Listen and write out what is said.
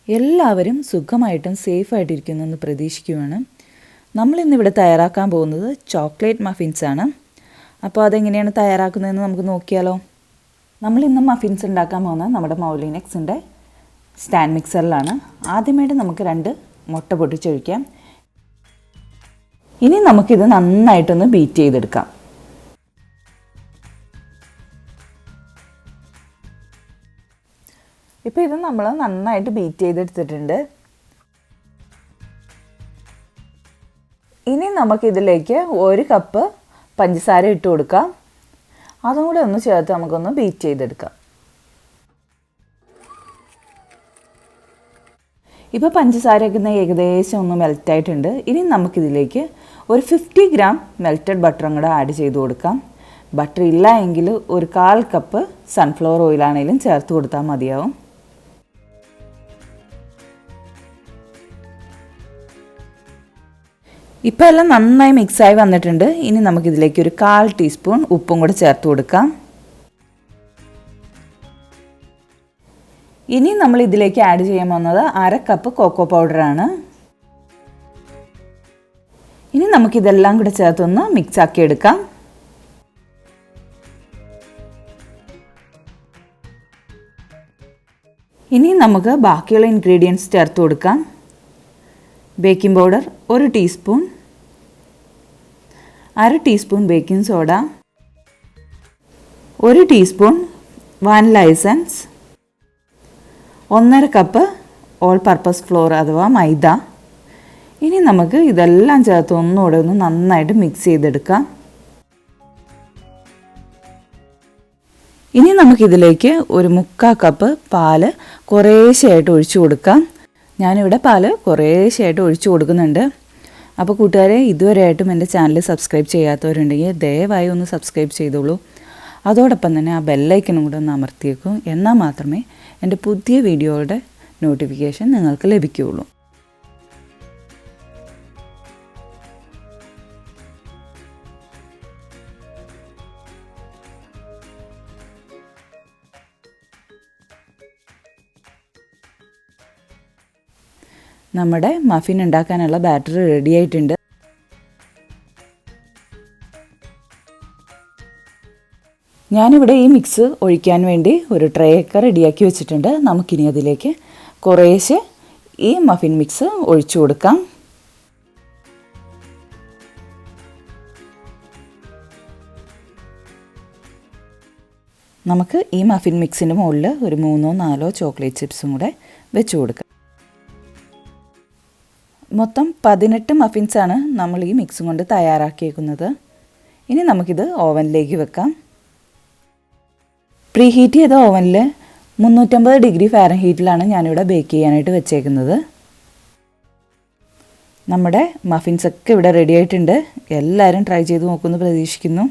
എല്ലാവരും സുഖമായിട്ടും സേഫായിട്ടിരിക്കുന്നു എന്ന് പ്രതീക്ഷിക്കുകയാണ്. നമ്മളിന്നിവിടെ തയ്യാറാക്കാൻ പോകുന്നത് ചോക്ലേറ്റ് മഫിൻസ് ആണ്. അപ്പോൾ അതെങ്ങനെയാണ് തയ്യാറാക്കുന്നതെന്ന് നമുക്ക് നോക്കിയാലോ. നമ്മളിന്ന് മഫിൻസ് ഉണ്ടാക്കാൻ പോകുന്നത് നമ്മുടെ മൗലിനെക്സിൻ്റെ സ്റ്റാൻഡ് മിക്സറിലാണ്. ആദ്യമായിട്ട് നമുക്ക് 2 മുട്ട പൊട്ടിച്ചൊഴിക്കാം. ഇനി നമുക്കിത് നന്നായിട്ടൊന്ന് ബീറ്റ് ചെയ്തെടുക്കാം. ഇപ്പോൾ ഇത് നമ്മൾ നന്നായിട്ട് ബീറ്റ് ചെയ്തെടുത്തിട്ടുണ്ട്. ഇനി നമുക്കിതിലേക്ക് 1 കപ്പ് പഞ്ചസാര ഇട്ട് കൊടുക്കാം. അതും കൂടെ ഒന്ന് ചേർത്ത് നമുക്കൊന്ന് ബീറ്റ് ചെയ്തെടുക്കാം. ഇപ്പോൾ പഞ്ചസാരയൊക്കെ ഏകദേശം ഒന്ന് മെൽറ്റായിട്ടുണ്ട്. ഇനി നമുക്കിതിലേക്ക് ഒരു 50 ഗ്രാം മെൽറ്റഡ് ബട്ടറും കൂടെ ആഡ് ചെയ്ത് കൊടുക്കാം. ബട്ടർ ഇല്ല എങ്കിൽ ഒരു 1/4 കപ്പ് സൺഫ്ലവർ ഓയിലാണെങ്കിലും ചേർത്ത് കൊടുത്താൽ മതിയാവും. ഇപ്പോൾ എല്ലാം നന്നായി മിക്സായി വന്നിട്ടുണ്ട്. ഇനി നമുക്കിതിലേക്ക് ഒരു 1/4 ടീസ്പൂൺ ഉപ്പും കൂടെ ചേർത്ത് കൊടുക്കാം. ഇനി നമ്മൾ ഇതിലേക്ക് ആഡ് ചെയ്യാൻ പോകുന്നത് 1/2 കപ്പ് കൊക്കോ പൗഡറാണ്. ഇനി നമുക്കിതെല്ലാം കൂടെ ചേർത്തൊന്ന് മിക്സാക്കി എടുക്കാം. ഇനി നമുക്ക് ബാക്കിയുള്ള ഇൻഗ്രീഡിയൻസ് ചേർത്ത് കൊടുക്കാം. Baking powder 1 teaspoon, 1/2 teaspoon baking soda, 1 teaspoon vanilla essence, 1/2 cup all purpose floor അഥവാ മൈദ. ഇനി നമുക്ക് ഇതെല്ലാം ചേർത്ത് ഒന്നുകൂടെ ഒന്ന് നന്നായിട്ട് മിക്സ് ചെയ്തെടുക്കാം. ഇനി നമുക്കിതിലേക്ക് ഒരു 1/4 കപ്പ് പാല് കുറേശ്ശെയായിട്ട് ഒഴിച്ചു കൊടുക്കാം. ഞാനിവിടെ പാല് കുറേശ്ശെയായിട്ട് ഒഴിച്ചു കൊടുക്കുന്നുണ്ട്. അപ്പോൾ കൂട്ടുകാരെ, ഇതുവരെയായിട്ടും എൻ്റെ ചാനൽ സബ്സ്ക്രൈബ് ചെയ്യാത്തവരുണ്ടെങ്കിൽ ദയവായി ഒന്ന് സബ്സ്ക്രൈബ് ചെയ്തോളൂ. അതോടൊപ്പം തന്നെ ആ ബെല്ലൈക്കനും കൂടെ ഒന്ന് അമർത്തിയേക്കും. എന്നാൽ മാത്രമേ എൻ്റെ പുതിയ വീഡിയോയുടെ നോട്ടിഫിക്കേഷൻ നിങ്ങൾക്ക് ലഭിക്കുകയുള്ളൂ. നമ്മുടെ മഫിൻ ഉണ്ടാക്കാനുള്ള ബാറ്റർ റെഡി ആയിട്ടുണ്ട്. ഞാനിവിടെ ഈ മിക്സ് ഒഴിക്കാൻ വേണ്ടി ഒരു ട്രേ ഒക്കെ റെഡിയാക്കി വെച്ചിട്ടുണ്ട്. നമുക്കിനി അതിലേക്ക് കുറേശ്ശെ ഈ മഫിൻ മിക്സ് ഒഴിച്ചു കൊടുക്കാം. നമുക്ക് ഈ മഫിൻ മിക്സിൻ്റെ മുകളിൽ ഒരു 3-4 ചോക്ലേറ്റ് ചിപ്സും കൂടെ വെച്ച് കൊടുക്കാം. മൊത്തം 18 മഫിൻസാണ് നമ്മൾ ഈ മിക്സും കൊണ്ട് തയ്യാറാക്കിയേക്കുന്നത്. ഇനി നമുക്കിത് ഓവനിലേക്ക് വെക്കാം. പ്രീ ഹീറ്റ് ചെയ്ത ഓവനിൽ 350 ഡിഗ്രി ഫാരൻഹീറ്റിലാണ് ഞാനിവിടെ ബേക്ക് ചെയ്യാനായിട്ട് വെച്ചേക്കുന്നത്. നമ്മുടെ മഫിൻസൊക്കെ ഇവിടെ റെഡി ആയിട്ടുണ്ട്. എല്ലാവരും ട്രൈ ചെയ്ത് നോക്കുമെന്ന് പ്രതീക്ഷിക്കുന്നു.